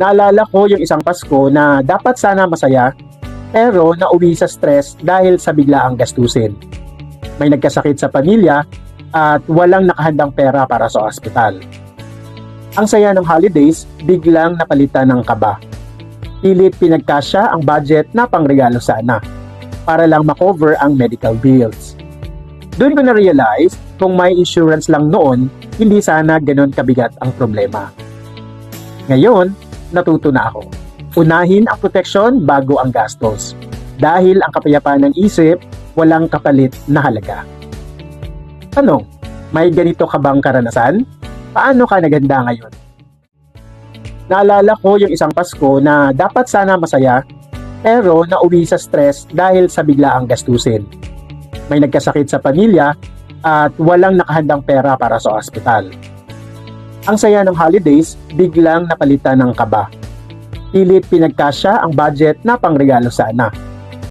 Naalala ko yung isang Pasko na dapat sana masaya pero nauwi sa stress dahil sa biglaang gastusin. May nagkasakit sa pamilya at walang nakahandang pera para sa ospital. Ang saya ng holidays biglang napalitan ng kaba. Pilit pinagkasya ang budget na pangregalo sana para lang makover ang medical bills. Doon ko na-realize kung may insurance lang noon, hindi sana ganun kabigat ang problema. Ngayon, natuto na ako. Unahin ang proteksyon bago ang gastos. Dahil ang kapayapaan ng isip, walang kapalit na halaga. Tanong, may ganito ka bang karanasan? Paano ka naganda ngayon? Naalala ko yung isang Pasko na dapat sana masaya, pero nauwi sa stress dahil sa biglaang gastusin. May nagkasakit sa pamilya at walang nakahandang pera para sa ospital. Ang saya ng holidays biglang napalitan ng kaba. Pilit pinagkasya ang budget na pangregalo sana